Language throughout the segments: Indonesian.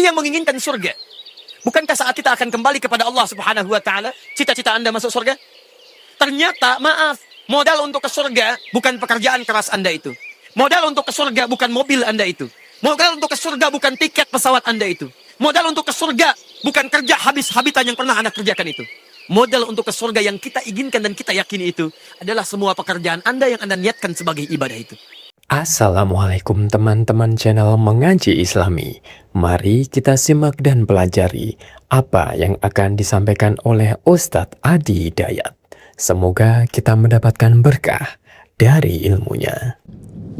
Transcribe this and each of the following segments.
dia menginginkan surga. Bukankah saat kita akan kembali kepada Allah Subhanahu wa taala, cita-cita Anda masuk surga? Ternyata, maaf, modal untuk ke surga bukan pekerjaan keras Anda itu. Modal untuk ke surga bukan mobil Anda itu. Modal untuk ke surga bukan tiket pesawat Anda itu. Modal untuk ke surga bukan kerja habis-habisan yang pernah Anda kerjakan itu. Modal untuk ke surga yang kita inginkan dan kita yakini itu adalah semua pekerjaan Anda yang Anda niatkan sebagai ibadah itu. Assalamualaikum teman-teman channel Mengaji Islami. Mari kita simak dan pelajari apa yang akan disampaikan oleh Ustadz Adi Hidayat. Semoga kita mendapatkan berkah dari ilmunya.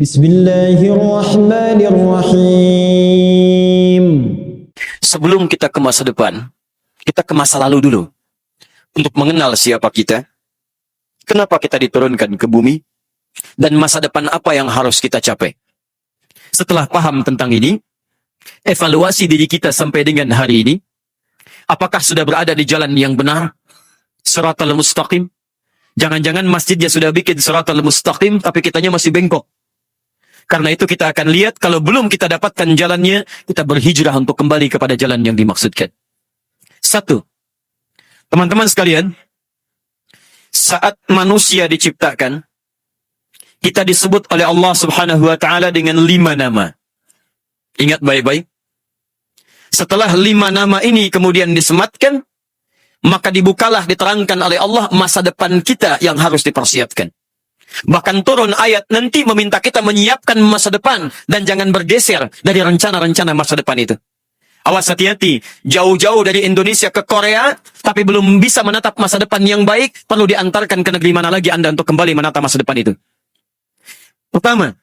Bismillahirrahmanirrahim. Sebelum kita ke masa depan, kita ke masa lalu dulu. Untuk mengenal siapa kita, kenapa kita diturunkan ke bumi, dan masa depan apa yang harus kita capai. Setelah paham tentang ini, evaluasi diri kita sampai dengan hari ini. Apakah sudah berada di jalan yang benar? Shiratal mustaqim? Jangan-jangan masjidnya sudah bikin shiratal mustaqim, tapi kitanya masih bengkok. Karena itu kita akan lihat, kalau belum kita dapatkan jalannya, kita berhijrah untuk kembali kepada jalan yang dimaksudkan. Satu, teman-teman sekalian, saat manusia diciptakan, kita disebut oleh Allah Subhanahu wa ta'ala dengan 5 nama. Ingat baik-baik. Setelah 5 nama ini kemudian disematkan, maka dibukalah, diterangkan oleh Allah masa depan kita yang harus dipersiapkan. Bahkan turun ayat nanti meminta kita menyiapkan masa depan dan jangan bergeser dari rencana-rencana masa depan itu. Awas, hati-hati, jauh-jauh dari Indonesia ke Korea, tapi belum bisa menatap masa depan yang baik, perlu diantarkan ke negeri mana lagi Anda untuk kembali menatap masa depan itu. Pertama,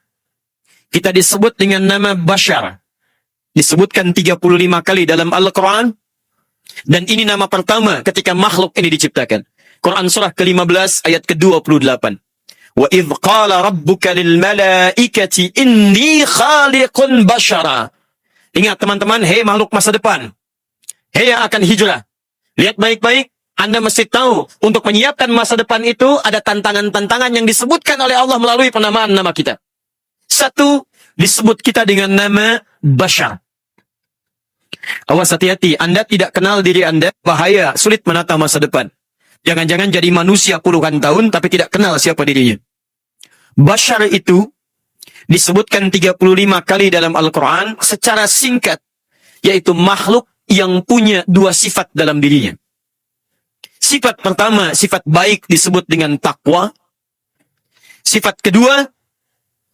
kita disebut dengan nama Bashar. Disebutkan 35 kali dalam Al-Quran. Dan ini nama pertama ketika makhluk ini diciptakan. Quran surah ke-15 ayat ke-28. Wa idh qala rabbuka lil malaikati inni khaliqun bashara. Ingat teman-teman, hei makhluk masa depan. Hei yang akan hijrah. Lihat baik-baik. Anda mesti tahu, untuk menyiapkan masa depan itu ada tantangan-tantangan yang disebutkan oleh Allah melalui penamaan nama kita. Satu, disebut kita dengan nama Bashar. Awas, hati-hati, Anda tidak kenal diri Anda, bahaya, sulit menata masa depan. Jangan-jangan jadi manusia puluhan tahun, tapi tidak kenal siapa dirinya. Bashar itu disebutkan 35 kali dalam Al-Quran secara singkat, yaitu makhluk yang punya 2 sifat dalam dirinya. Sifat pertama, sifat baik disebut dengan takwa. Sifat kedua,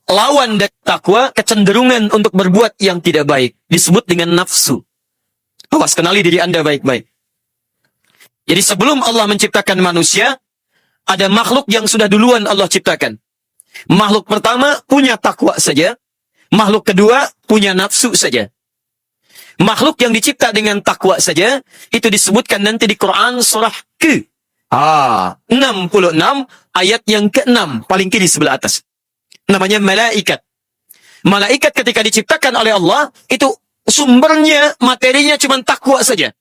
lawan dari takwa, kecenderungan untuk berbuat yang tidak baik, disebut dengan nafsu. Awas, kenali diri Anda baik-baik. Jadi sebelum Allah menciptakan manusia, ada makhluk yang sudah duluan Allah ciptakan. Makhluk pertama punya takwa saja, makhluk kedua punya nafsu saja. Makhluk yang dicipta dengan takwa saja, itu disebutkan nanti di Quran surah ke-66, ayat yang ke-6, paling kiri sebelah atas. Namanya malaikat. Malaikat ketika diciptakan oleh Allah, itu sumbernya, materinya cuma takwa saja.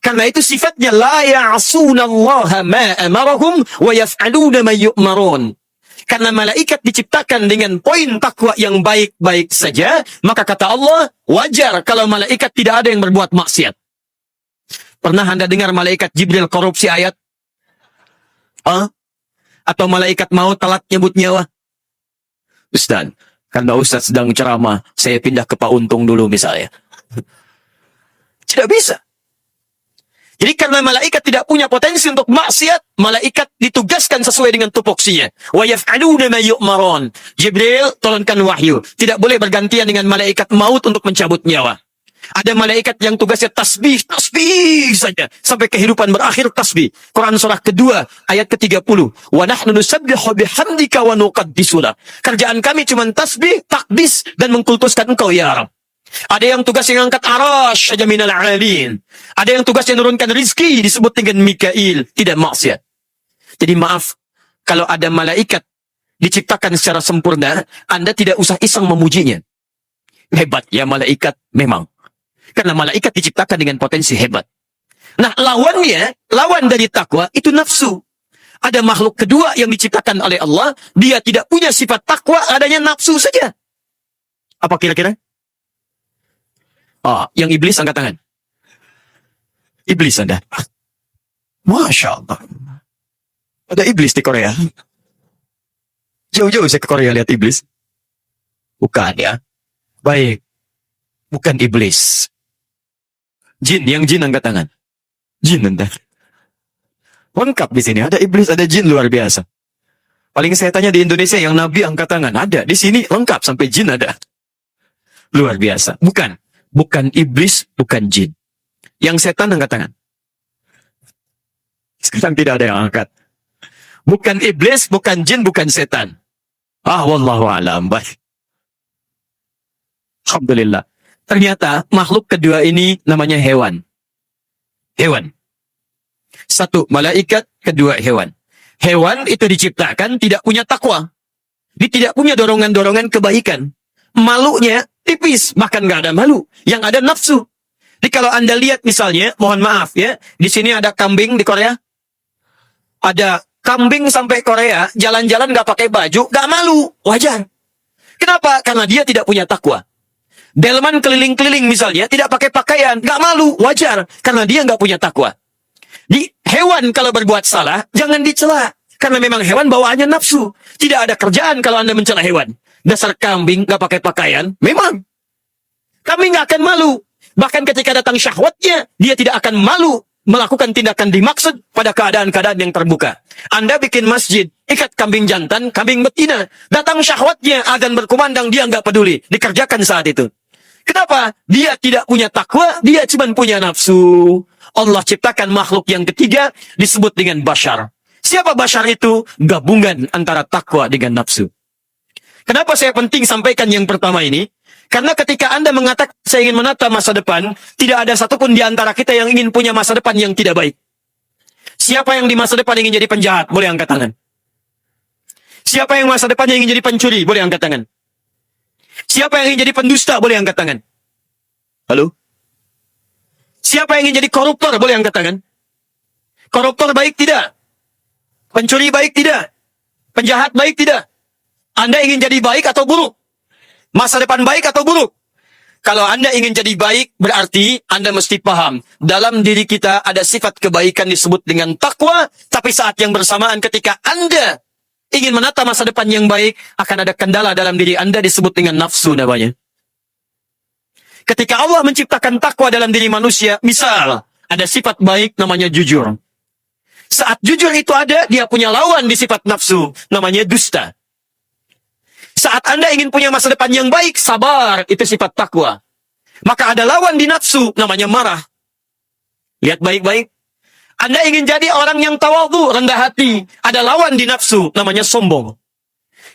Karena itu sifatnya, la ya'asunallaha ma amarahum wa yaf'aluna ma yu'marun. Karena malaikat diciptakan dengan poin takwa yang baik-baik saja, maka kata Allah, wajar kalau malaikat tidak ada yang berbuat maksiat. Pernah Anda dengar malaikat Jibril korupsi ayat? Atau malaikat maut telat nyebut nyawa? Ustaz, karena Ustaz sedang ceramah, saya pindah ke Pak Untung dulu misalnya. Tidak bisa. Jadi karena malaikat tidak punya potensi untuk maksiat, malaikat ditugaskan sesuai dengan tupoksinya. Wa yaf'aluna ma yu'marun. Jibril turunkan wahyu. Tidak boleh bergantian dengan malaikat maut untuk mencabut nyawa. Ada malaikat yang tugasnya tasbih saja. Sampai kehidupan berakhir tasbih. Quran surah kedua, ayat ke-30. Wa nahnu nusabbihu bihamdika wa nuqaddisu lak. Kerjaan kami cuma tasbih, takdis, dan mengkultuskan engkau ya Rabb. Ada yang tugasnya ngangkat arash saja minal alin. Ada yang tugasnya menurunkan rizki, disebut dengan Mikail, tidak maksiat. Jadi maaf, kalau ada malaikat diciptakan secara sempurna, Anda tidak usah iseng memujinya. Hebat ya malaikat, memang. Karena malaikat diciptakan dengan potensi hebat. Nah, lawan dari takwa, itu nafsu. Ada makhluk kedua yang diciptakan oleh Allah, dia tidak punya sifat takwa, adanya nafsu saja. Apa kira-kira? Yang iblis angkat tangan. Iblis Anda. Masya Allah. Ada iblis di Korea. Jauh-jauh saya ke Korea lihat iblis. Bukan ya. Baik. Bukan iblis. Jin, yang jin angkat tangan. Jin Anda. Lengkap di sini. Ada iblis, ada jin, luar biasa. Paling saya tanya di Indonesia yang nabi angkat tangan. Ada. Di sini lengkap sampai jin ada. Luar biasa. Bukan. Bukan iblis, bukan jin. Yang setan angkat tangan. Sekarang tidak ada yang angkat. Bukan iblis, bukan jin, bukan setan. Wallahu a'lam. Baik. Alhamdulillah. Ternyata makhluk kedua ini namanya hewan. Hewan. Satu, malaikat. Kedua, hewan. Hewan itu diciptakan tidak punya takwa. Dia tidak punya dorongan-dorongan kebaikan. Malunya tipis, bahkan nggak ada malu. Yang ada nafsu. Jadi kalau Anda lihat misalnya, mohon maaf ya, di sini ada kambing di Korea. Ada kambing sampai Korea, jalan-jalan nggak pakai baju, nggak malu, wajar. Kenapa? Karena dia tidak punya takwa. Delman keliling-keliling misalnya, tidak pakai pakaian, nggak malu, wajar. Karena dia nggak punya takwa. Di hewan kalau berbuat salah, jangan dicela. Karena memang hewan bawaannya nafsu. Tidak ada kerjaan kalau Anda mencela hewan. Dasar kambing nggak pakai pakaian, memang. Kambing nggak akan malu. Bahkan ketika datang syahwatnya, dia tidak akan malu melakukan tindakan dimaksud pada keadaan-keadaan yang terbuka. Anda bikin masjid, ikat kambing jantan, kambing betina. Datang syahwatnya, adzan berkumandang, dia nggak peduli. Dikerjakan saat itu. Kenapa? Dia tidak punya takwa, dia cuma punya nafsu. Allah ciptakan makhluk yang ketiga, disebut dengan bashar. Siapa bashar itu? Gabungan antara takwa dengan nafsu. Kenapa saya penting sampaikan yang pertama ini? Karena ketika Anda mengatakan saya ingin menata masa depan, tidak ada satupun di antara kita yang ingin punya masa depan yang tidak baik. Siapa yang di masa depan ingin jadi penjahat? Boleh angkat tangan. Siapa yang masa depannya ingin jadi pencuri? Boleh angkat tangan. Siapa yang ingin jadi pendusta? Boleh angkat tangan. Halo? Siapa yang ingin jadi koruptor? Boleh angkat tangan. Koruptor baik tidak? Pencuri baik tidak? Penjahat baik tidak? Anda ingin jadi baik atau buruk? Masa depan baik atau buruk? Kalau Anda ingin jadi baik, berarti Anda mesti paham. Dalam diri kita ada sifat kebaikan disebut dengan takwa, tapi saat yang bersamaan ketika Anda ingin menata masa depan yang baik, akan ada kendala dalam diri Anda disebut dengan nafsu namanya. Ketika Allah menciptakan takwa dalam diri manusia, misal, ada sifat baik namanya jujur. Saat jujur itu ada, dia punya lawan di sifat nafsu, namanya dusta. Saat Anda ingin punya masa depan yang baik, sabar, itu sifat takwa. Maka ada lawan di nafsu, namanya marah. Lihat baik-baik. Anda ingin jadi orang yang tawadhu, rendah hati. Ada lawan di nafsu, namanya sombong.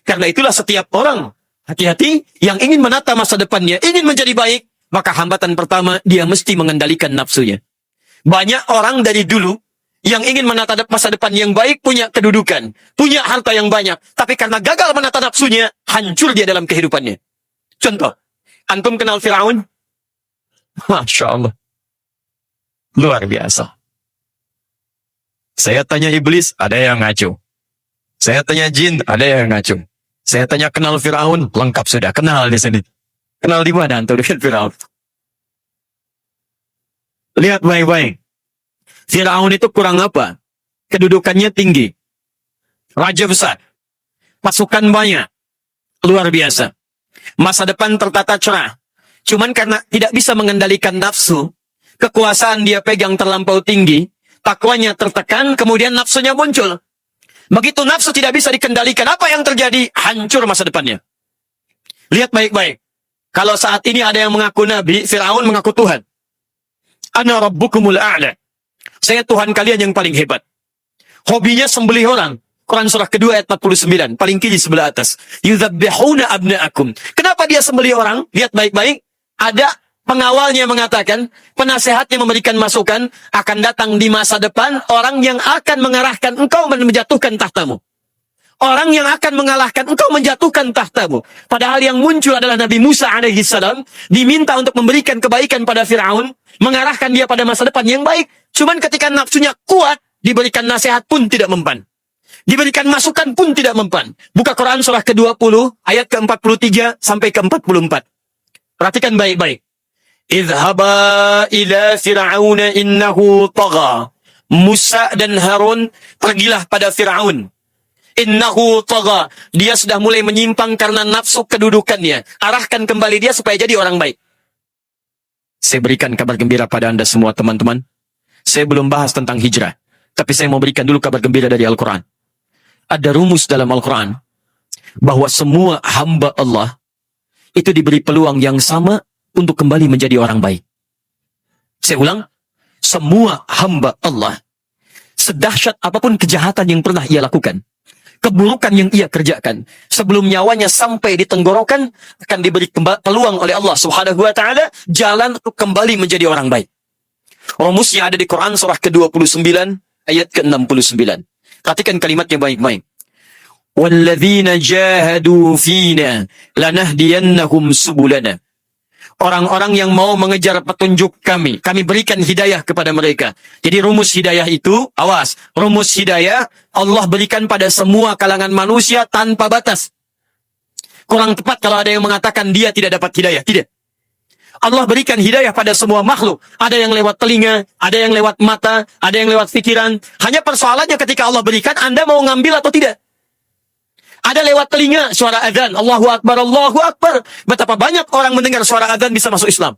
Karena itulah setiap orang, hati-hati, yang ingin menata masa depannya, ingin menjadi baik, maka hambatan pertama, dia mesti mengendalikan nafsunya. Banyak orang dari dulu, yang ingin menata masa depan yang baik, punya kedudukan, punya harta yang banyak. Tapi karena gagal menata nafsunya, hancur dia dalam kehidupannya. Contoh, antum kenal Firaun? Masya Allah. Luar biasa. Saya tanya iblis, ada yang ngaco. Saya tanya jin, ada yang ngaco. Saya tanya kenal Firaun, lengkap sudah, kenal di sini. Kenal di mana antum dengan Firaun? Lihat baik-baik. Firaun itu kurang apa? Kedudukannya tinggi. Raja besar. Pasukan banyak. Luar biasa. Masa depan tertata cerah. Cuman karena tidak bisa mengendalikan nafsu, kekuasaan dia pegang terlampau tinggi, takwanya tertekan, kemudian nafsunya muncul. Begitu nafsu tidak bisa dikendalikan, apa yang terjadi? Hancur masa depannya. Lihat baik-baik. Kalau saat ini ada yang mengaku nabi, Firaun mengaku Tuhan. Ana rabbukumul a'la. Saya Tuhan kalian yang paling hebat. Hobinya sembelih orang. Quran surah kedua ayat 49. Paling kiri sebelah atas. Yudzabbihuna abna'akum. Kenapa dia sembelih orang? Lihat baik-baik. Ada pengawalnya mengatakan, penasehatnya memberikan masukan, akan datang di masa depan orang yang akan mengarahkan engkau menjatuhkan tahtamu. Orang yang akan mengalahkan engkau menjatuhkan tahtamu. Padahal yang muncul adalah Nabi Musa alaihissalam, diminta untuk memberikan kebaikan pada Firaun, mengarahkan dia pada masa depan yang baik. Cuman ketika nafsunya kuat, diberikan nasihat pun tidak mempan. Diberikan masukan pun tidak mempan. Buka Quran surah ke-20, ayat ke-43 sampai ke-44. Perhatikan baik-baik. Idhaba ila Fir'auna innahu tagha. Musa dan Harun, pergilah pada Fir'aun. Innahu tagha. Dia sudah mulai menyimpang karena nafsu kedudukannya. Arahkan kembali dia supaya jadi orang baik. Saya berikan kabar gembira pada Anda semua teman-teman. Saya belum bahas tentang hijrah. Tapi saya mau berikan dulu kabar gembira dari Al-Quran. Ada rumus dalam Al-Quran. Bahwa semua hamba Allah itu diberi peluang yang sama untuk kembali menjadi orang baik. Saya ulang. Semua hamba Allah, sedahsyat apapun kejahatan yang pernah ia lakukan, keburukan yang ia kerjakan, sebelum nyawanya sampai di tenggorokan, akan diberi peluang oleh Allah Subhanahu wa ta'ala jalan untuk kembali menjadi orang baik. Rumusnya ada di Quran surah ke-29 ayat ke-69. Perhatikan kalimatnya baik-baik. Walladzina jahadu fina lanahdiyannahum subulana. Orang-orang yang mau mengejar petunjuk kami berikan hidayah kepada mereka. Jadi rumus hidayah itu, awas, rumus hidayah Allah berikan pada semua kalangan manusia tanpa batas. Kurang tepat kalau ada yang mengatakan dia tidak dapat hidayah. Tidak. Allah berikan hidayah pada semua makhluk. Ada yang lewat telinga, ada yang lewat mata, ada yang lewat pikiran. Hanya persoalannya ketika Allah berikan, Anda mau ngambil atau tidak. Ada lewat telinga suara azan, Allahu Akbar, Allahu Akbar. Betapa banyak orang mendengar suara azan bisa masuk Islam.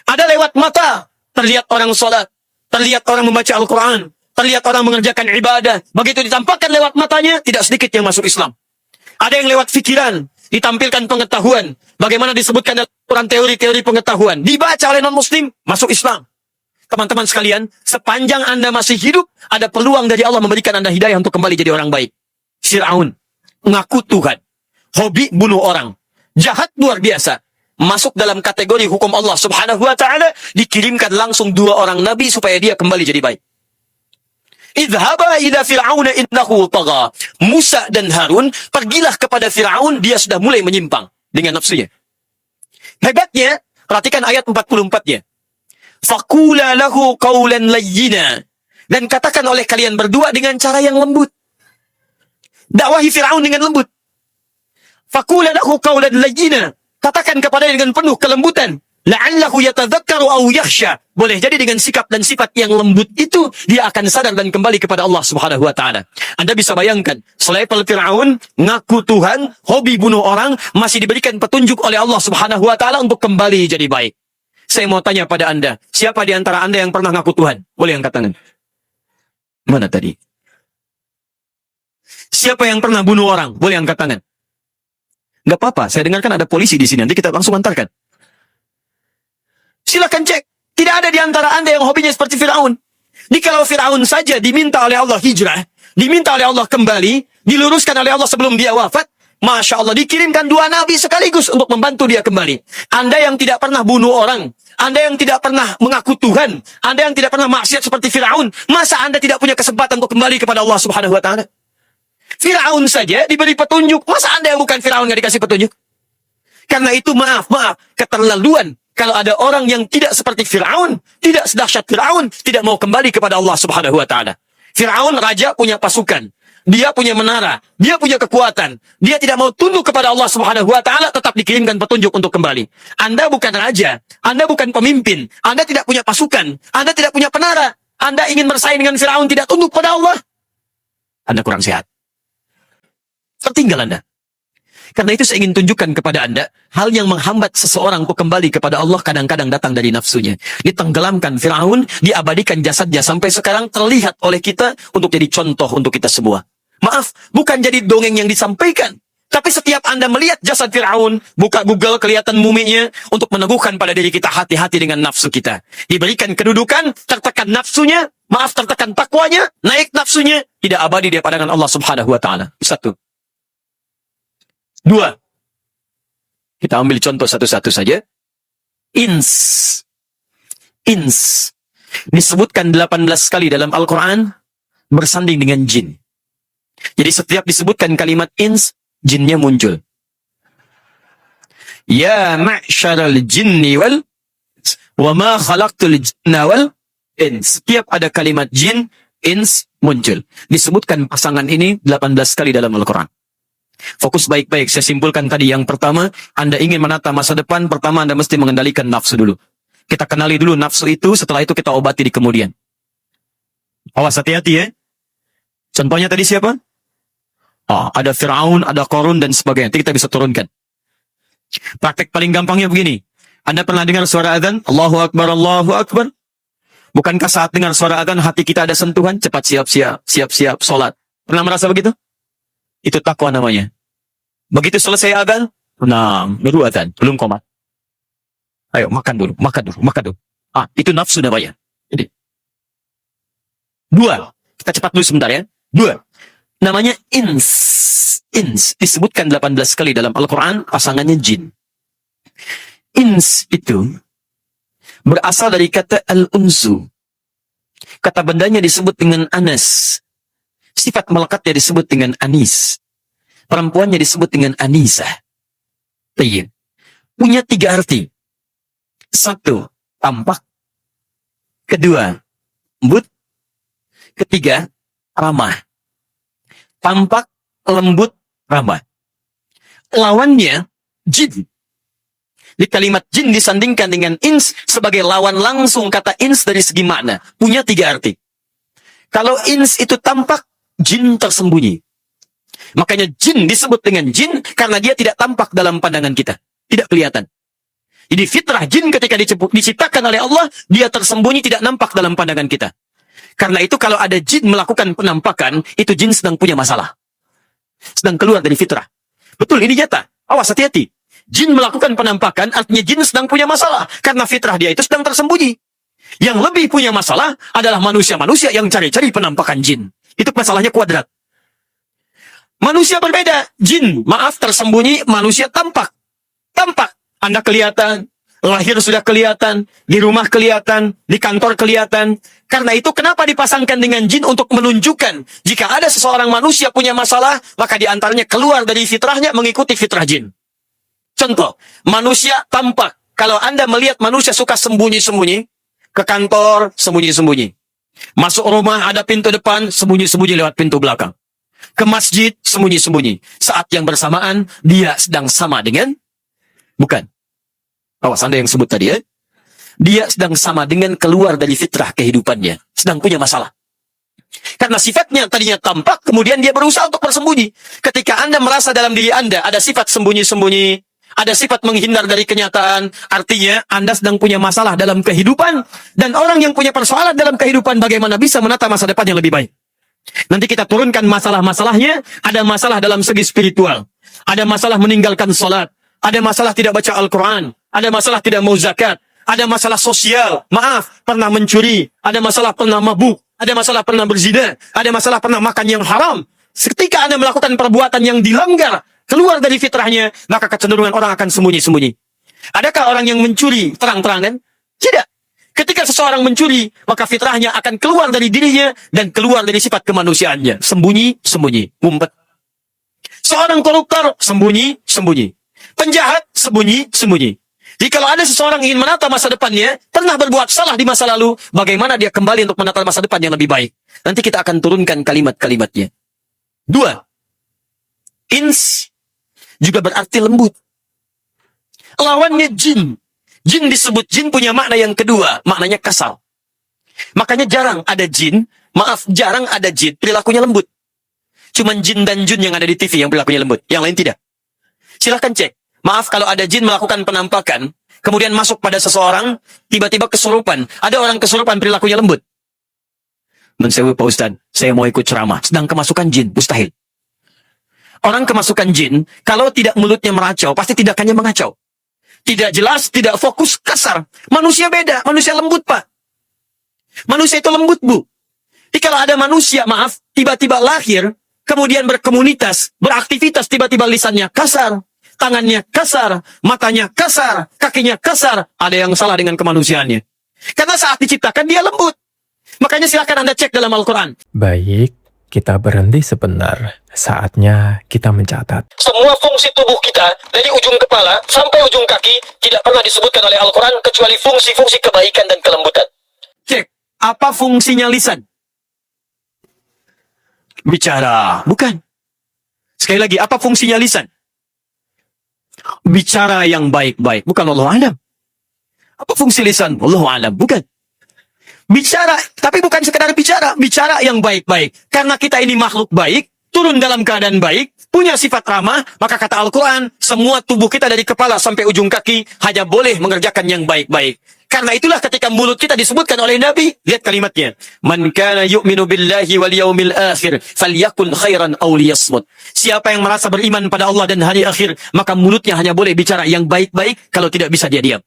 Ada lewat mata, terlihat orang sholat, terlihat orang membaca Al-Quran, terlihat orang mengerjakan ibadah. Begitu ditampakkan lewat matanya, tidak sedikit yang masuk Islam. Ada yang lewat fikiran, ditampilkan pengetahuan. Bagaimana disebutkan dalam Quran teori-teori pengetahuan. Dibaca oleh non-muslim, masuk Islam. Teman-teman sekalian, sepanjang Anda masih hidup, ada peluang dari Allah memberikan Anda hidayah untuk kembali jadi orang baik. Fir'aun ngaku Tuhan, hobi bunuh orang, jahat luar biasa, masuk dalam kategori hukum Allah Subhanahu wa ta'ala, dikirimkan langsung 2 orang nabi supaya dia kembali jadi baik. Idhaba ila Fir'auna innahu tagha. Musa dan Harun pergilah kepada Fir'aun, dia sudah mulai menyimpang dengan nafsunya. Hebatnya, perhatikan ayat 44-nya. Faqula lahu qawlan layyina. Dan katakan oleh kalian berdua dengan cara yang lembut. Dakwahi Fir'aun dengan lembut. Faqula lahu qawlan layyina. Katakan kepadanya dengan penuh kelembutan. La'allahu yatadzakkaru aw yakhsha. Boleh jadi dengan sikap dan sifat yang lembut itu, dia akan sadar dan kembali kepada Allah Subhanahu wa ta'ala. Anda bisa bayangkan, selevel Fir'aun, ngaku Tuhan, hobi bunuh orang, masih diberikan petunjuk oleh Allah Subhanahu wa ta'ala untuk kembali jadi baik. Saya mau tanya pada Anda, siapa di antara Anda yang pernah ngaku Tuhan? Boleh angkat tangan. Mana tadi? Siapa yang pernah bunuh orang? Boleh angkat tangan. Gak apa-apa, saya dengarkan ada polisi di sini. Nanti kita langsung antarkan. Silakan cek. Tidak ada di antara Anda yang hobinya seperti Fir'aun. Kalau Fir'aun saja diminta oleh Allah hijrah, diminta oleh Allah kembali, diluruskan oleh Allah sebelum dia wafat, Masya Allah, dikirimkan 2 nabi sekaligus untuk membantu dia kembali. Anda yang tidak pernah bunuh orang, Anda yang tidak pernah mengaku Tuhan, Anda yang tidak pernah maksiat seperti Fir'aun, masa Anda tidak punya kesempatan untuk kembali kepada Allah Subhanahu wa ta'ala? Fir'aun saja diberi petunjuk, masa Anda yang bukan Fir'aun nggak dikasih petunjuk? Karena itu maaf, keterlaluan. Kalau ada orang yang tidak seperti Fir'aun, tidak sedahsyat Fir'aun, tidak mau kembali kepada Allah Subhanahu wa ta'ala. Fir'aun raja punya pasukan, dia punya menara, dia punya kekuatan, dia tidak mau tunduk kepada Allah Subhanahu wa ta'ala, tetap dikirimkan petunjuk untuk kembali. Anda bukan raja, Anda bukan pemimpin, Anda tidak punya pasukan, Anda tidak punya penara, Anda ingin bersaing dengan Fir'aun, tidak tunduk pada Allah, Anda kurang sehat. Tertinggal Anda. Karena itu saya ingin tunjukkan kepada Anda, hal yang menghambat seseorang untuk kembali kepada Allah kadang-kadang datang dari nafsunya. Ditenggelamkan Fir'aun, diabadikan jasadnya sampai sekarang terlihat oleh kita untuk jadi contoh untuk kita semua. Maaf, bukan jadi dongeng yang disampaikan. Tapi setiap Anda melihat jasad Fir'aun, buka Google, kelihatan muminya, untuk meneguhkan pada diri kita hati-hati dengan nafsu kita. Diberikan kedudukan, tertekan nafsunya, maaf tertekan takwanya, naik nafsunya, tidak abadi di hadapan Allah Subhanahu wa ta'ala. 1. 2. Kita ambil contoh satu-satu saja. Ins. Disebutkan 18 kali dalam Al-Quran bersanding dengan jin. Jadi setiap disebutkan kalimat ins, jinnya muncul. Ya ma'syaral jinni wal wa ma khalaqtul jinna wal ins. Setiap ada kalimat jin, ins muncul. Disebutkan pasangan ini 18 kali dalam Al-Quran. Fokus baik-baik, saya simpulkan tadi yang pertama, Anda ingin menata masa depan, pertama Anda mesti mengendalikan nafsu dulu. Kita kenali dulu nafsu itu, setelah itu kita obati di kemudian. Awas, hati-hati ya. Contohnya tadi siapa? Ada Fir'aun, ada Qarun, dan sebagainya. Nanti kita bisa turunkan. Praktek paling gampangnya begini. Anda pernah dengar suara azan? Allahu Akbar, Allahu Akbar. Bukankah saat dengar suara azan, hati kita ada sentuhan? Cepat siap-siap, sholat. Pernah merasa begitu? Itu takwa namanya. Begitu selesai azan, baru azan, belum qomat. Ayo, makan dulu. Itu nafsu namanya. Jadi, 2. Kita cepat dulu sebentar ya. 2. Namanya ins. Ins disebutkan 18 kali dalam Al-Quran, pasangannya jin. Ins itu berasal dari kata al-unsu. Kata bendanya disebut dengan anas. Sifat melekatnya disebut dengan anis. Perempuannya disebut dengan anisah. Tayyib. Punya 3 arti. 1, tampak. 2, lembut. 3, ramah. Tampak, lembut, ramah. Lawannya, jin. Di kalimat jin disandingkan dengan ins sebagai lawan langsung kata ins dari segi makna. Punya 3 arti. Kalau ins itu tampak, jin tersembunyi. Makanya jin disebut dengan jin karena dia tidak tampak dalam pandangan kita. Tidak kelihatan. Jadi fitrah jin ketika diciptakan oleh Allah, dia tersembunyi tidak nampak dalam pandangan kita. Karena itu kalau ada jin melakukan penampakan, itu jin sedang punya masalah. Sedang keluar dari fitrah. Betul, ini nyata. Awas, hati-hati. Jin melakukan penampakan, artinya jin sedang punya masalah. Karena fitrah dia itu sedang tersembunyi. Yang lebih punya masalah adalah manusia-manusia yang cari-cari penampakan jin. Itu masalahnya kuadrat. Manusia berbeda. Jin, tersembunyi, manusia tampak. Tampak. Anda kelihatan, lahir sudah kelihatan, di rumah kelihatan, di kantor kelihatan. Karena itu kenapa dipasangkan dengan jin untuk menunjukkan jika ada seseorang manusia punya masalah, maka diantaranya keluar dari fitrahnya mengikuti fitrah jin. Contoh, manusia tampak. Kalau Anda melihat manusia suka sembunyi-sembunyi, ke kantor, sembunyi-sembunyi. Masuk rumah, ada pintu depan, sembunyi-sembunyi lewat pintu belakang. Ke masjid, sembunyi-sembunyi. Saat yang bersamaan, dia sedang sama dengan bukan. Awas, Anda yang sebut tadi ya. Dia sedang sama dengan keluar dari fitrah kehidupannya. Sedang punya masalah. Karena sifatnya tadinya tampak, kemudian dia berusaha untuk bersembunyi. Ketika Anda merasa dalam diri Anda ada sifat sembunyi-sembunyi, ada sifat menghindar dari kenyataan, artinya Anda sedang punya masalah dalam kehidupan. Dan orang yang punya persoalan dalam kehidupan bagaimana bisa menata masa depan yang lebih baik. Nanti kita turunkan masalah-masalahnya. Ada masalah dalam segi spiritual. Ada masalah meninggalkan sholat. Ada masalah tidak baca Al-Quran. Ada masalah tidak mau zakat. Ada masalah sosial. Pernah mencuri. Ada masalah pernah mabuk. Ada masalah pernah berzina. Ada masalah pernah makan yang haram. Ketika Anda melakukan perbuatan yang dilanggar, keluar dari fitrahnya, maka kecenderungan orang akan sembunyi-sembunyi. Adakah orang yang mencuri terang-terangan? Tidak. Ketika seseorang mencuri, maka fitrahnya akan keluar dari dirinya dan keluar dari sifat kemanusiaannya. Sembunyi-sembunyi. Ngumpet. Seorang koruptor, sembunyi-sembunyi. Penjahat, sembunyi-sembunyi. Jadi kalau ada seseorang ingin menata masa depannya, pernah berbuat salah di masa lalu, bagaimana dia kembali untuk menata masa depan yang lebih baik. Nanti kita akan turunkan kalimat-kalimatnya. 2. Ins juga berarti lembut. Lawannya jin. Jin disebut jin punya makna yang kedua, maknanya kasar. Makanya jarang ada jin perilakunya lembut. Cuman jin dan jun yang ada di TV yang perilakunya lembut, yang lain tidak. Silahkan cek. Kalau ada jin melakukan penampakan, kemudian masuk pada seseorang, tiba-tiba kesurupan. Ada orang kesurupan perilakunya lembut. Mensewu Pak Ustaz, saya mau ikut ceramah, sedang kemasukan jin, mustahil. Orang kemasukan jin, kalau tidak mulutnya meracau, pasti tindakannya mengacau. Tidak jelas, tidak fokus, kasar. Manusia beda, manusia lembut Pak. Manusia itu lembut Bu. Jadi kalau ada manusia, tiba-tiba lahir, kemudian berkomunitas, beraktivitas, tiba-tiba lisannya kasar, tangannya kasar, matanya kasar, kakinya kasar, ada yang salah dengan kemanusiaannya. Karena saat diciptakan dia lembut. Makanya silakan Anda cek dalam Al-Quran. Baik, kita berhenti sebentar. Saatnya kita mencatat. Semua fungsi tubuh kita, dari ujung kepala sampai ujung kaki, tidak pernah disebutkan oleh Al-Quran kecuali fungsi-fungsi kebaikan dan kelembutan. Cek, apa fungsinya lisan? Bicara, bukan. Sekali lagi, apa fungsinya lisan? Bicara yang baik-baik, bukan Allah alam. Apa fungsi lisan? Wallahu a'lam. Bukan. Bicara, tapi bukan sekadar bicara. Bicara yang baik-baik. Karena kita ini makhluk baik, turun dalam keadaan baik, punya sifat ramah, maka kata Al-Quran, semua tubuh kita dari kepala sampai ujung kaki hanya boleh mengerjakan yang baik-baik. Karena itulah ketika mulut kita disebutkan oleh Nabi, lihat kalimatnya. Man kana yu'minu billahi wal yaumil akhir, falyakul khairan aw liyasmut. Siapa yang merasa beriman pada Allah dan hari akhir, maka mulutnya hanya boleh bicara yang baik-baik, kalau tidak bisa dia diam.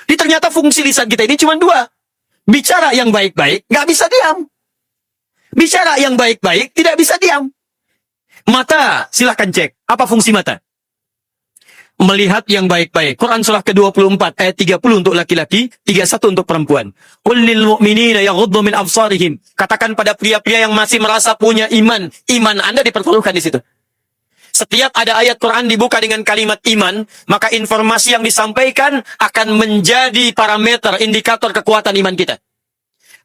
Jadi ternyata fungsi lisan kita ini cuma dua. Bicara yang baik-baik, nggak bisa diam. Bicara yang baik-baik, tidak bisa diam. Mata, silahkan cek. Apa fungsi mata? Melihat yang baik-baik. Quran surah ke-24 ayat 30 untuk laki-laki, 31 untuk perempuan. Qul lil mu'minina yaghuddu min absarihim. Katakan pada pria-pria yang masih merasa punya iman, iman Anda dipertaruhkan di situ. Setiap ada ayat Quran dibuka dengan kalimat iman, maka informasi yang disampaikan akan menjadi parameter indikator kekuatan iman kita.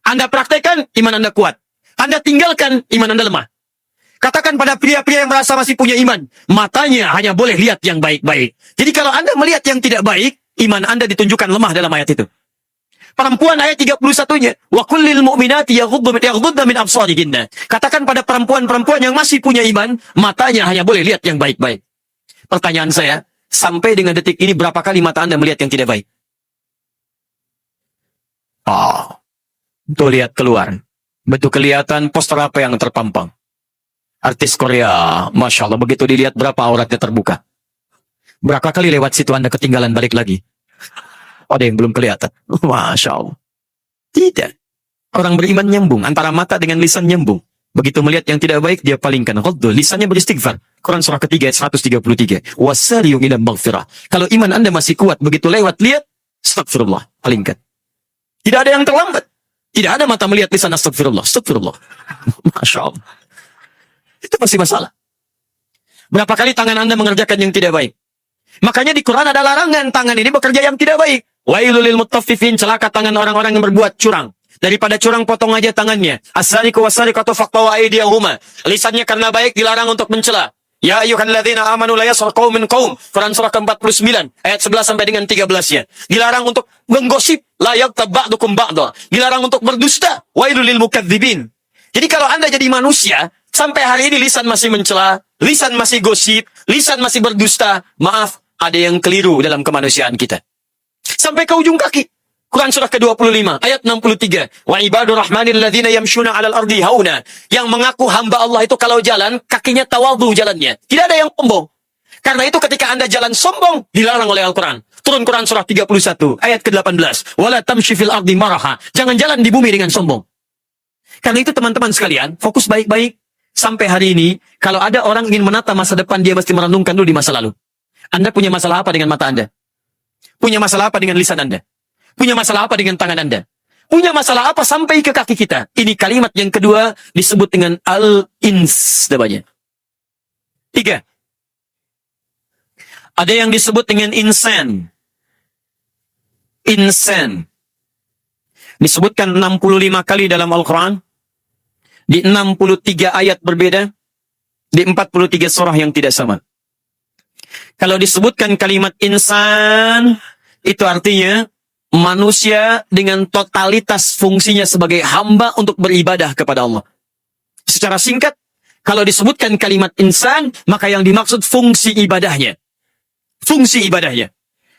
Anda praktekkan, iman Anda kuat. Anda tinggalkan, iman Anda lemah. Katakan pada pria-pria yang merasa masih punya iman, matanya hanya boleh lihat yang baik-baik. Jadi kalau Anda melihat yang tidak baik, iman Anda ditunjukkan lemah dalam ayat itu. Perempuan ayat 31-nya, wa kullil mu'minati yaghuddna min absarihinna. Katakan pada perempuan-perempuan yang masih punya iman, matanya hanya boleh lihat yang baik-baik. Pertanyaan saya, sampai dengan detik ini berapa kali mata Anda melihat yang tidak baik? Tuh lihat keluar. Betul kelihatan poster apa yang terpampang. Artis Korea, Masya Allah, begitu dilihat berapa auratnya terbuka. Berapa kali lewat situ Anda ketinggalan balik lagi? Ada yang belum kelihatan. Masya Allah. Tidak. Orang beriman nyambung. Antara mata dengan lisan nyambung. Begitu melihat yang tidak baik, dia palingkan. Ghaddu, lisannya beristighfar. Quran surah ketiga ayat 133. Wasari'u ila maghfirah. Kalau iman Anda masih kuat, begitu lewat, lihat, astagfirullah, palingkan. Tidak ada yang terlambat. Tidak ada mata melihat lisan astagfirullah. Astagfirullah. Masya Allah. Itu pasti masalah. Berapa kali tangan Anda mengerjakan yang tidak baik? Makanya di Quran ada larangan tangan ini bekerja yang tidak baik. Wailul lil mutaffifin, celaka tangan orang-orang yang berbuat curang. Daripada curang, potong aja tangannya. As-sariqu was-sariqatu faqtaw aydiyahuma. Lisannya karena baik dilarang untuk mencela. Ya ayyuhalladzina amanu la yaskhar qaumun qaum. Quran surah ke-49 ayat 11 sampai dengan 13-nya. Dilarang untuk menggosip, la yaghtab ba'dukum ba'dha. Dilarang untuk berdusta. Wailul lil mukadzibin. Jadi kalau Anda jadi manusia, sampai hari ini lisan masih mencela, lisan masih gosip, lisan masih berdusta, maaf, ada yang keliru dalam kemanusiaan kita. Sampai ke ujung kaki. Quran surah ke-25 ayat 63. Wa ibadur rahmanil ladzina yamshuna 'alal ardi hauna. Yang mengaku hamba Allah itu kalau jalan kakinya tawadhu jalannya. Tidak ada yang sombong. Karena itu ketika Anda jalan sombong dilarang oleh Al-Quran. Turun Quran surah 31 ayat ke-18. Wala tamshi fil ardi maraha. Jangan jalan di bumi dengan sombong. Karena itu teman-teman sekalian, fokus baik-baik. Sampai hari ini, kalau ada orang ingin menata masa depan, dia mesti merenungkan dulu di masa lalu. Anda punya masalah apa dengan mata Anda? Punya masalah apa dengan lisan Anda? Punya masalah apa dengan tangan Anda? Punya masalah apa sampai ke kaki kita? Ini kalimat yang kedua disebut dengan al-ins namanya. 3. Ada yang disebut dengan insan. Insan. Disebutkan 65 kali dalam Al-Quran. Di 63 ayat berbeda. Di 43 surah yang tidak sama. Kalau disebutkan kalimat insan, itu artinya manusia dengan totalitas fungsinya sebagai hamba untuk beribadah kepada Allah. Secara singkat, kalau disebutkan kalimat insan, maka yang dimaksud fungsi ibadahnya. Fungsi ibadahnya.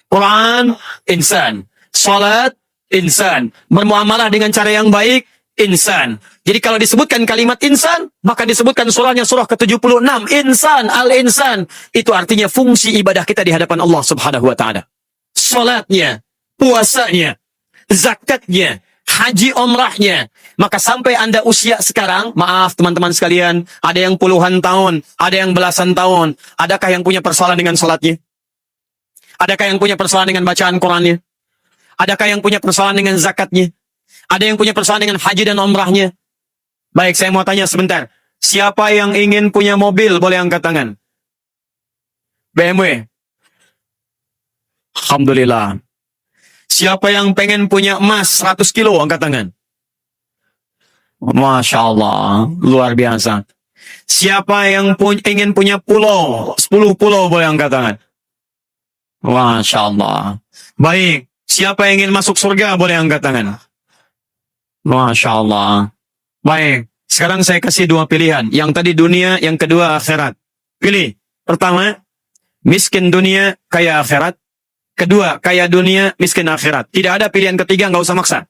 Quran, insan. Salat, insan. Bermuamalah dengan cara yang baik, insan. Jadi kalau disebutkan kalimat insan, maka disebutkan surahnya surah ke-76. Insan, al-insan. Itu artinya fungsi ibadah kita di hadapan Allah subhanahu wa ta'ala. Salatnya, puasanya, zakatnya, haji umrahnya. Maka sampai Anda usia sekarang, maaf teman-teman sekalian, ada yang puluhan tahun, ada yang belasan tahun. Adakah yang punya persoalan dengan salatnya? Adakah yang punya persoalan dengan bacaan Qurannya? Adakah yang punya persoalan dengan zakatnya? Ada yang punya persoalan dengan haji dan umrahnya? Baik, saya mau tanya sebentar. Siapa yang ingin punya mobil, boleh angkat tangan. BMW. Alhamdulillah. Siapa yang pengen punya emas 100 kilo, angkat tangan. Masya Allah, luar biasa. Siapa yang ingin punya pulau, 10 pulau, boleh angkat tangan. Masya Allah. Baik, Siapa yang ingin masuk surga boleh angkat tangan. Masya Allah. Baik, sekarang saya kasih dua pilihan. Yang tadi dunia, yang kedua akhirat. Pilih. Pertama, miskin dunia, kaya akhirat. Kedua, kaya dunia, miskin akhirat. Tidak ada pilihan ketiga, nggak usah maksa.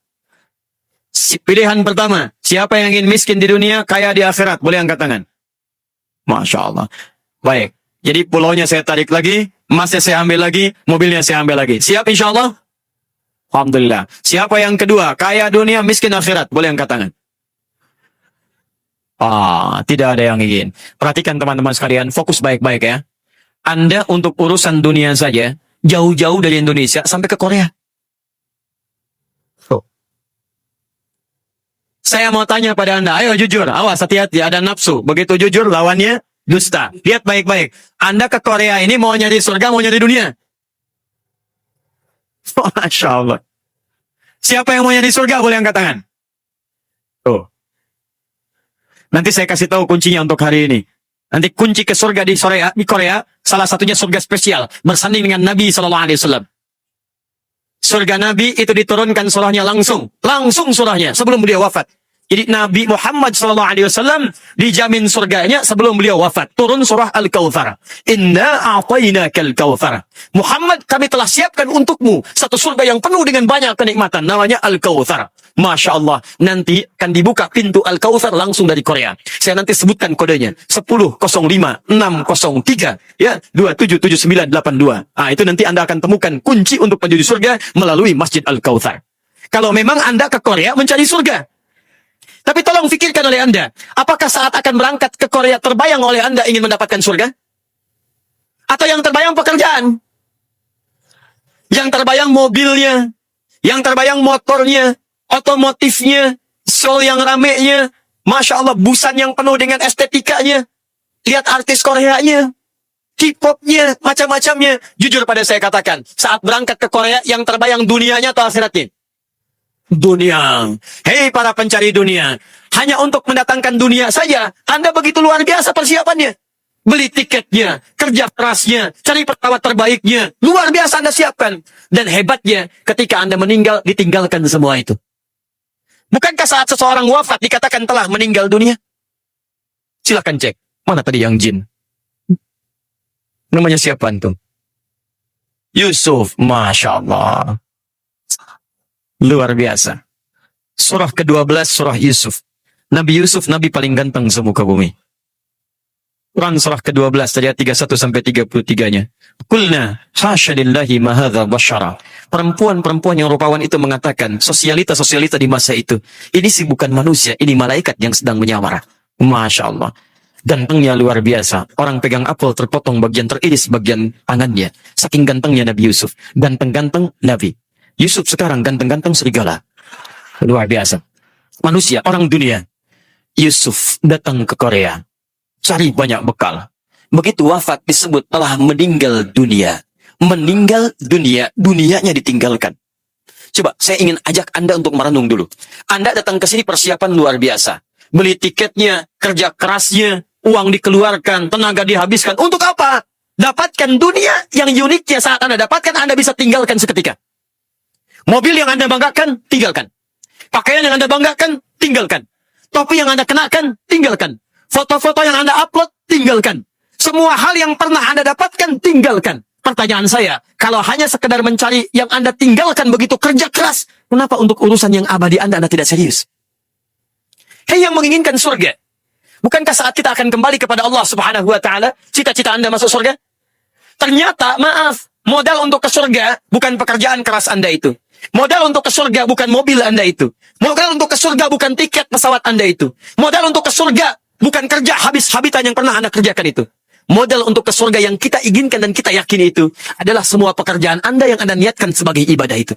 Pilihan pertama, siapa yang ingin miskin di dunia, kaya di akhirat, boleh angkat tangan. Masya Allah. Baik, jadi pulaunya saya tarik lagi, emasnya saya ambil lagi, mobilnya saya ambil lagi. Siap insya Allah? Alhamdulillah. Siapa yang kedua, kaya dunia, miskin akhirat, boleh angkat tangan. Tidak ada yang ingin. Perhatikan teman-teman sekalian, fokus baik-baik ya. Anda untuk urusan dunia saja, jauh-jauh dari Indonesia sampai ke Korea. Saya mau tanya pada Anda, ayo jujur, awas hati-hati, ada nafsu. Begitu jujur, lawannya dusta. Lihat baik-baik. Anda ke Korea ini mau nyari surga, mau nyari dunia? Masya Allah. Siapa yang mau nyari surga, boleh angkat tangan. Tuh. Nanti saya kasih tahu kuncinya untuk hari ini. Nanti kunci ke surga di Korea, salah satunya surga spesial, bersanding dengan Nabi SAW. Surga Nabi itu diturunkan surahnya langsung surahnya sebelum beliau wafat. Jadi Nabi Muhammad SAW dijamin surganya sebelum beliau wafat. Turun surah Al-Kautsar. Inna a'tainakal kautsar. Muhammad, kami telah siapkan untukmu satu surga yang penuh dengan banyak kenikmatan. Namanya Al-Kautsar. Masya Allah. Nanti akan dibuka pintu Al-Kautsar langsung dari Korea. Saya nanti sebutkan kodenya. 1005-603. Ya, 277982. Itu nanti Anda akan temukan kunci untuk menuju surga melalui Masjid Al-Kautsar. Kalau memang Anda ke Korea mencari surga. Tapi tolong fikirkan oleh Anda, apakah saat akan berangkat ke Korea terbayang oleh Anda ingin mendapatkan surga? Atau yang terbayang pekerjaan? Yang terbayang mobilnya? Yang terbayang motornya? Otomotifnya? Show yang ramenya? Masya Allah, busan yang penuh dengan estetikanya? Lihat artis Koreanya? K-popnya? Macam-macamnya? Jujur pada saya katakan, saat berangkat ke Korea, yang terbayang dunianya atau akhiratnya? Dunia. Hei para pencari dunia. Hanya untuk mendatangkan dunia saja, Anda begitu luar biasa persiapannya. Beli tiketnya, kerja kerasnya, cari perawat terbaiknya. Luar biasa Anda siapkan. Dan hebatnya, ketika Anda meninggal, ditinggalkan semua itu. Bukankah saat seseorang wafat dikatakan telah meninggal dunia? Silakan cek. Mana tadi yang jin? Namanya siapa antum? Yusuf. Masya Allah. Luar biasa. Surah ke-12, surah Yusuf. Nabi Yusuf, Nabi paling ganteng semuka bumi. Quran surah ke-12, ayat 31-33-nya. Qulna, hasya lillahi ma hadza basyara. Perempuan-perempuan yang rupawan itu mengatakan, sosialita-sosialita di masa itu, ini sih bukan manusia, ini malaikat yang sedang menyamar. Masya Allah. Gantengnya luar biasa. Orang pegang apel terpotong bagian teriris bagian tangannya. Saking gantengnya Nabi Yusuf. Ganteng-ganteng Nabi. Yusuf sekarang ganteng-ganteng serigala. Luar biasa. Manusia, orang dunia. Yusuf datang ke Korea. Cari banyak bekal. Begitu wafat disebut telah meninggal dunia. Meninggal dunia, dunianya ditinggalkan. Coba, saya ingin ajak Anda untuk merenung dulu. Anda datang ke sini persiapan luar biasa. Beli tiketnya, kerja kerasnya, uang dikeluarkan, tenaga dihabiskan. Untuk apa? Dapatkan dunia yang uniknya saat Anda dapatkan, Anda bisa tinggalkan seketika. Mobil yang Anda banggakan, tinggalkan. Pakaian yang Anda banggakan, tinggalkan. Topi yang Anda kenakan, tinggalkan. Foto-foto yang Anda upload, tinggalkan. Semua hal yang pernah Anda dapatkan, tinggalkan. Pertanyaan saya, kalau hanya sekedar mencari yang Anda tinggalkan begitu kerja keras, kenapa untuk urusan yang abadi Anda tidak serius? Hei yang menginginkan surga, bukankah saat kita akan kembali kepada Allah Subhanahu wa Ta'ala, cita-cita Anda masuk surga? Ternyata, maaf, modal untuk ke surga bukan pekerjaan keras Anda itu. Modal untuk ke surga bukan mobil Anda itu. Modal untuk ke surga bukan tiket pesawat Anda itu. Modal untuk ke surga bukan kerja habis-habisan yang pernah Anda kerjakan itu. Modal untuk ke surga yang kita inginkan dan kita yakini itu adalah semua pekerjaan Anda yang Anda niatkan sebagai ibadah itu.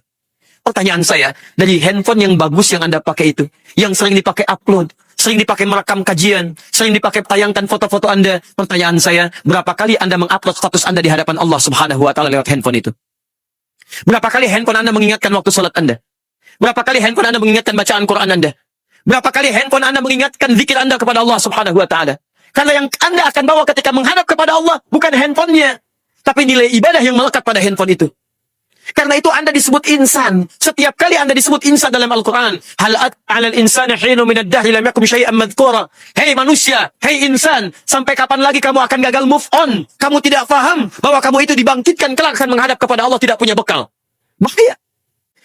Pertanyaan saya, dari handphone yang bagus yang Anda pakai itu, yang sering dipakai upload, sering dipakai merekam kajian, sering dipakai tayangkan foto-foto Anda, pertanyaan saya, berapa kali Anda mengupload status Anda di hadapan Allah Subhanahu wa Ta'ala lewat handphone itu? Berapa kali handphone Anda mengingatkan waktu salat Anda? Berapa kali handphone Anda mengingatkan bacaan Quran Anda? Berapa kali handphone Anda mengingatkan zikir Anda kepada Allah Subhanahu wa Ta'ala? Karena yang Anda akan bawa ketika menghadap kepada Allah bukan handphonenya, tapi nilai ibadah yang melekat pada handphone itu. Karena itu Anda disebut insan. Setiap kali Anda disebut insan dalam Al-Quran. Hal alal insani hinu minad dahri lam yakum syai'an madhkura. Hei manusia, hei insan, sampai kapan lagi kamu akan gagal move on? Kamu tidak faham bahwa kamu itu dibangkitkan kelak akan menghadap kepada Allah tidak punya bekal. Bahaya.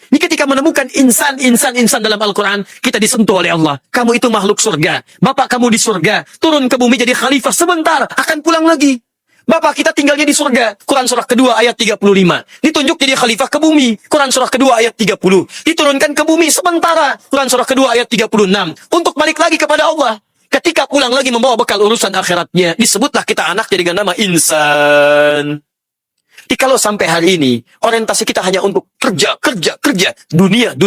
Ini ketika menemukan insan dalam Al-Quran, kita disentuh oleh Allah. Kamu itu makhluk surga. Bapak kamu di surga. Turun ke bumi jadi khalifah sebentar. Akan pulang lagi. Bapak kita tinggalnya di surga. Quran surah kedua ayat 35. Ditunjuk jadi khalifah ke bumi. Quran surah kedua ayat 30. Diturunkan ke bumi sementara. Quran surah kedua ayat 36. Untuk balik lagi kepada Allah. Ketika pulang lagi membawa bekal urusan akhiratnya. Disebutlah kita anak jadi dengan nama insan. Jadi kalau sampai hari ini, orientasi kita hanya untuk kerja. Dunia.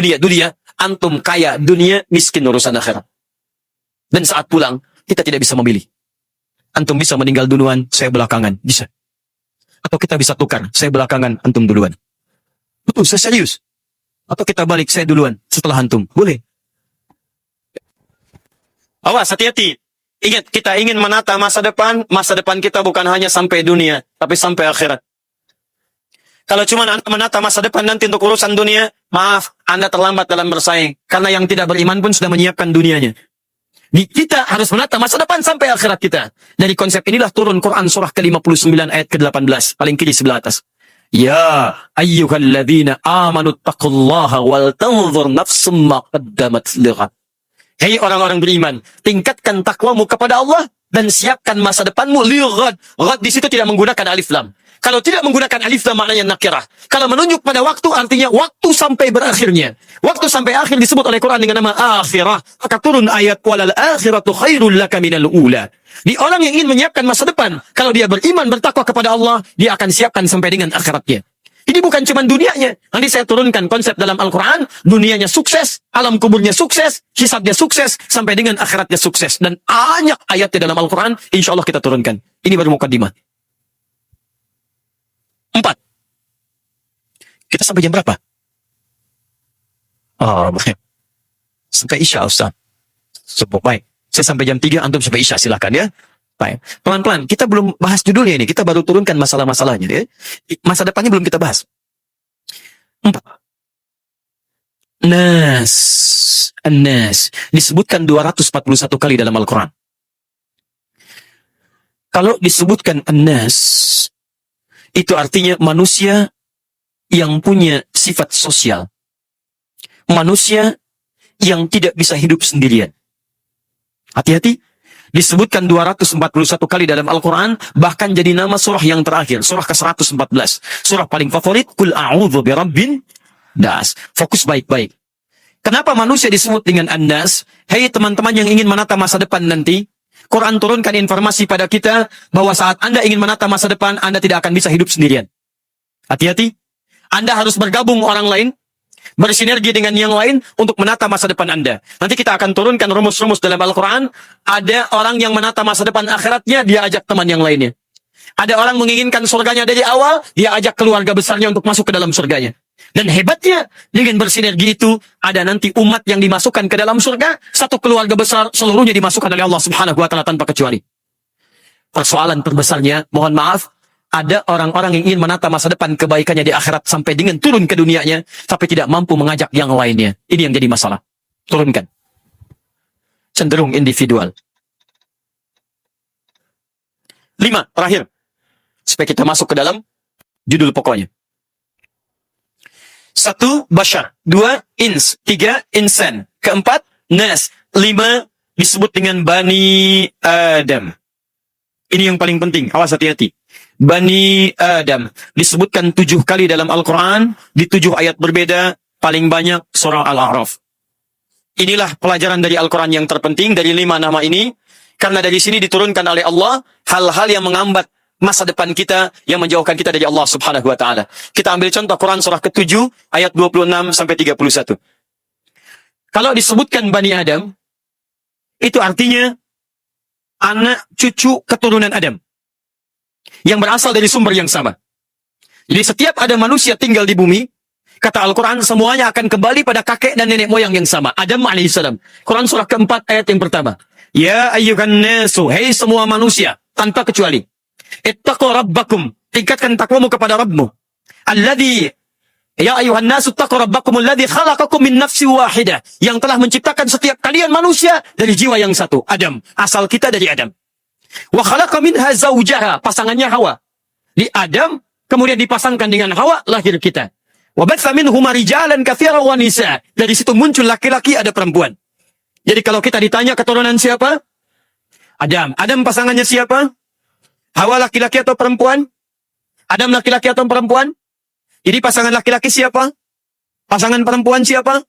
Antum kaya dunia, miskin urusan akhirat. Dan saat pulang, kita tidak bisa memilih. Antum bisa meninggal duluan, saya belakangan. Bisa. Atau kita bisa tukar, saya belakangan, antum duluan. Betul, saya serius. Atau kita balik, saya duluan, setelah antum. Boleh. Awas, hati-hati. Ingat, kita ingin menata masa depan kita bukan hanya sampai dunia, tapi sampai akhirat. Kalau cuma Anda menata masa depan nanti untuk urusan dunia, maaf, Anda terlambat dalam bersaing. Karena yang tidak beriman pun sudah menyiapkan dunianya. Kita harus menata masa depan sampai akhirat kita. Dari konsep inilah turun Quran surah ke-59 ayat ke-18. Paling kiri sebelah atas. Ya ayyuhalladzina amanu taqullaha wal tanzur nafsum ma qaddamat lighad. Hei orang-orang beriman, tingkatkan takwamu kepada Allah dan siapkan masa depanmu lighad. Ghad di situ tidak menggunakan alif lam. Kalau tidak menggunakan alif lam maknanya nakirah. Kalau menunjuk pada waktu artinya waktu sampai berakhirnya. Waktu sampai akhir disebut oleh Quran dengan nama akhirah. Maka turun ayat walal akhiratu khairul laka minal ula. Di orang yang ingin menyiapkan masa depan, kalau dia beriman bertakwa kepada Allah, dia akan siapkan sampai dengan akhiratnya. Ini bukan cuma dunianya. Nanti saya turunkan konsep dalam Al-Quran, dunianya sukses, alam kuburnya sukses, hisabnya sukses, sampai dengan akhiratnya sukses. Dan banyak ayatnya dalam Al-Quran, insya Allah kita turunkan. Ini baru mukaddimah. 4. Kita sampai jam berapa? Oh, sampai Isya, Ustaz. Baik. Saya sampai jam 3, antum sampai Isya, silakan ya. Baik. Pelan-pelan, kita belum bahas judulnya ini. Kita baru turunkan masalah-masalahnya ya. Masa depannya belum kita bahas. 4. An-Nas disebutkan 241 kali dalam Al-Quran. Kalau disebutkan An-Nas, itu artinya manusia yang punya sifat sosial. Manusia yang tidak bisa hidup sendirian. Hati-hati. Disebutkan 241 kali dalam Al-Quran, bahkan jadi nama surah yang terakhir, surah ke-114. Surah paling favorit, Qul a'udzu birabbin nas. Fokus baik-baik. Kenapa manusia disebut dengan An-Nas? Hei teman-teman yang ingin menata masa depan nanti, Quran turunkan informasi pada kita bahwa saat Anda ingin menata masa depan, Anda tidak akan bisa hidup sendirian. Hati-hati. Anda harus bergabung orang lain, bersinergi dengan yang lain untuk menata masa depan Anda. Nanti kita akan turunkan rumus-rumus dalam Al-Quran. Ada orang yang menata masa depan akhiratnya, dia ajak teman yang lainnya. Ada orang menginginkan surganya dari awal, dia ajak keluarga besarnya untuk masuk ke dalam surganya. Dan hebatnya, dengan bersinergi itu, ada nanti umat yang dimasukkan ke dalam surga, satu keluarga besar, seluruhnya dimasukkan oleh Allah Subhanahu wa Ta'ala tanpa kecuali. Persoalan terbesarnya, mohon maaf, ada orang-orang yang ingin menata masa depan kebaikannya di akhirat sampai dengan turun ke dunianya, tapi tidak mampu mengajak yang lainnya. Ini yang jadi masalah. Turunkan. Cenderung individual. 5, terakhir. Supaya kita masuk ke dalam judul pokoknya. 1, Bashar. 2, Ins. 3, Insan. 4, Nas. 5, disebut dengan Bani Adam. Ini yang paling penting. Awas hati-hati. Bani Adam. Disebutkan 7 kali dalam Al-Quran. Di 7 ayat berbeda. Paling banyak surah Al-A'raf. Inilah pelajaran dari Al-Quran yang terpenting. Dari 5 nama ini. Karena dari sini diturunkan oleh Allah. Hal-hal yang mengambat masa depan kita, yang menjauhkan kita dari Allah Subhanahu wa Ta'ala. Kita ambil contoh Quran surah ke-7 ayat 26 sampai 31. Kalau disebutkan Bani Adam, itu artinya anak cucu keturunan Adam yang berasal dari sumber yang sama. Jadi setiap ada manusia tinggal di bumi, kata Al-Quran semuanya akan kembali pada kakek dan nenek moyang yang sama, Adam alaihissalam. Quran surah ke-4 ayat yang pertama. Ya ayyuhan nasu, hei semua manusia tanpa kecuali. Ittaqu rabbakum, tingkatkan takwamu kepada Rabbmu. Alladzi Ya ayuhan nasu taqu rabbakumul ladzi khalaqakum min nafsin wahidah, yang telah menciptakan setiap kalian manusia dari jiwa yang satu, Adam. Asal kita dari Adam. Wa khalaqa minha zawjaha, pasangannya Hawa. Di Adam kemudian dipasangkan dengan Hawa, lahir kita. Wa batsa minhuma rijalan katsiran wa nisa. Dari situ muncul laki-laki, ada perempuan. Jadi kalau kita ditanya keturunan siapa? Adam. Adam pasangannya siapa? Hawa laki-laki atau perempuan? Adam laki-laki atau perempuan? Jadi pasangan laki-laki siapa? Pasangan perempuan siapa?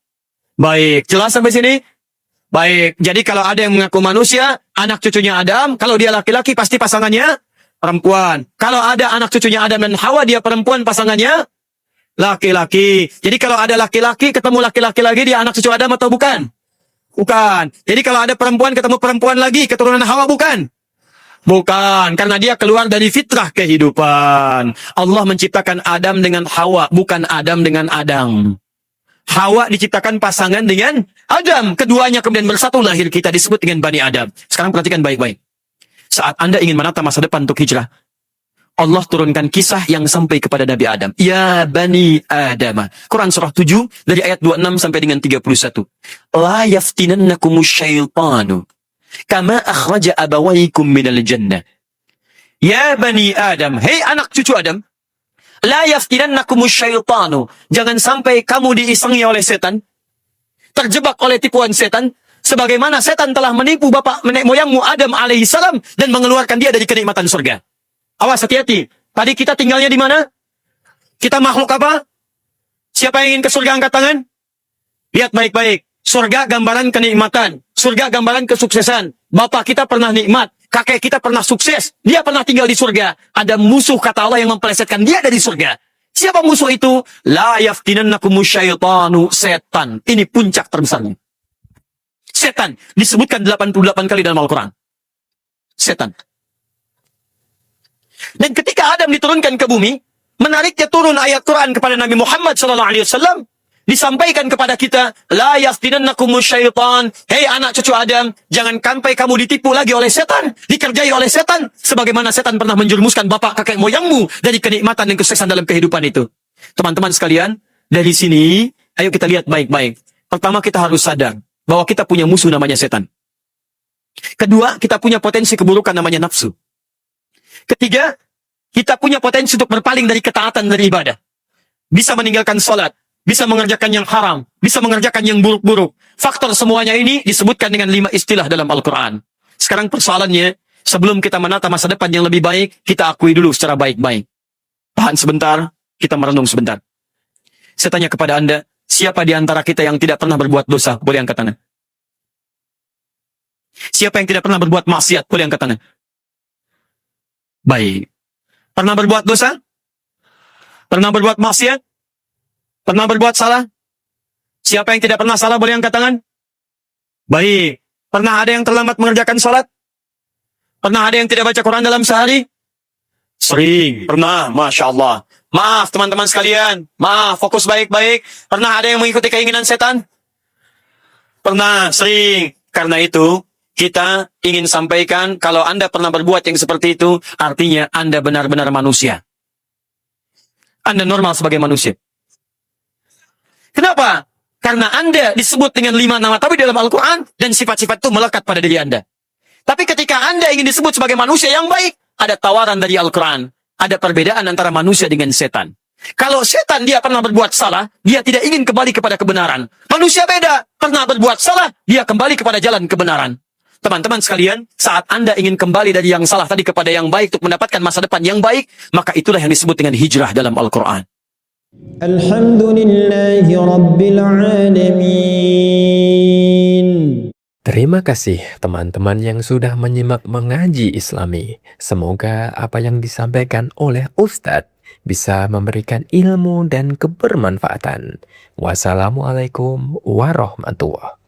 Baik, jelas sampai sini? Baik, jadi kalau ada yang mengaku manusia, anak cucunya Adam, kalau dia laki-laki pasti pasangannya perempuan. Kalau ada anak cucunya Adam dan Hawa, dia perempuan, pasangannya laki-laki. Jadi kalau ada laki-laki, ketemu laki-laki lagi, dia anak cucu Adam atau bukan? Bukan. Jadi kalau ada perempuan, ketemu perempuan lagi, keturunan Hawa bukan? Bukan, karena dia keluar dari fitrah kehidupan. Allah menciptakan Adam dengan Hawa, bukan Adam dengan Adam. Hawa diciptakan pasangan dengan Adam. Keduanya kemudian bersatu, lahir kita, disebut dengan Bani Adam. Sekarang perhatikan baik-baik. Saat Anda ingin menata masa depan untuk hijrah, Allah turunkan kisah yang sampai kepada Nabi Adam. Ya Bani Adam. Quran surah 7 dari ayat 26 sampai dengan 31. La yaftinannakumus syaitanu kama akhraja abawaikum minal jannah. Ya Bani Adam, hei anak cucu Adam, la yaftinannakumus syaitanu, jangan sampai kamu diisengi oleh setan, terjebak oleh tipuan setan, sebagaimana setan telah menipu bapak nenek moyangmu Adam alaihissalam dan mengeluarkan dia dari kenikmatan surga. Awas, hati-hati. Tadi kita tinggalnya di mana? Kita makhluk apa? Siapa yang ingin ke surga angkat tangan? Lihat baik-baik. Surga gambaran kenikmatan. Surga gambaran kesuksesan. Bapak kita pernah nikmat. Kakek kita pernah sukses. Dia pernah tinggal di surga. Ada musuh kata Allah yang mempelesetkan dia dari surga. Siapa musuh itu? La yaftinannakumus syaitanu, setan. Ini puncak terbesarnya. Setan. Disebutkan 88 kali dalam Al-Quran. Setan. Dan ketika Adam diturunkan ke bumi, menariknya turun ayat Quran kepada Nabi Muhammad SAW, disampaikan kepada kita, la yaftinannakumus syaitan, hei anak cucu Adam, jangan sampai kamu ditipu lagi oleh setan, dikerjai oleh setan, sebagaimana setan pernah menjerumuskan bapak kakek moyangmu dari kenikmatan dan kesuksesan dalam kehidupan itu. Teman-teman sekalian, dari sini, ayo kita lihat baik-baik. Pertama, kita harus sadar bahwa kita punya musuh namanya setan. Kedua, kita punya potensi keburukan namanya nafsu. Ketiga, kita punya potensi untuk berpaling dari ketaatan dari ibadah. Bisa meninggalkan sholat, bisa mengerjakan yang haram, bisa mengerjakan yang buruk-buruk. Faktor semuanya ini disebutkan dengan 5 istilah dalam Al-Quran. Sekarang persoalannya, sebelum kita menata masa depan yang lebih baik, kita akui dulu secara baik-baik. Tahan sebentar, kita merenung sebentar. Saya tanya kepada Anda, siapa di antara kita yang tidak pernah berbuat dosa? Boleh angkat tangan. Siapa yang tidak pernah berbuat maksiat? Boleh angkat tangan. Baik. Pernah berbuat dosa? Pernah berbuat maksiat? Pernah berbuat salah? Siapa yang tidak pernah salah boleh angkat tangan? Baik. Pernah ada yang terlambat mengerjakan sholat? Pernah ada yang tidak baca Quran dalam sehari? Sering. Pernah. Masya Allah. Maaf teman-teman sekalian. Maaf. Fokus baik-baik. Pernah ada yang mengikuti keinginan setan? Pernah. Sering. Karena itu, kita ingin sampaikan, kalau Anda pernah berbuat yang seperti itu, artinya Anda benar-benar manusia. Anda normal sebagai manusia. Kenapa? Karena Anda disebut dengan 5 nama tapi dalam Al-Quran, dan sifat-sifat itu melekat pada diri Anda. Tapi ketika Anda ingin disebut sebagai manusia yang baik, ada tawaran dari Al-Quran. Ada perbedaan antara manusia dengan setan. Kalau setan dia pernah berbuat salah, dia tidak ingin kembali kepada kebenaran. Manusia beda, pernah berbuat salah, dia kembali kepada jalan kebenaran. Teman-teman sekalian, saat Anda ingin kembali dari yang salah tadi kepada yang baik untuk mendapatkan masa depan yang baik, maka itulah yang disebut dengan hijrah dalam Al-Quran. Alhamdulillahi Rabbil Alamin. Terima kasih teman-teman yang sudah menyimak mengaji Islami. Semoga apa yang disampaikan oleh Ustadz bisa memberikan ilmu dan kebermanfaatan. Wassalamualaikum warahmatullahi wabarakatuh.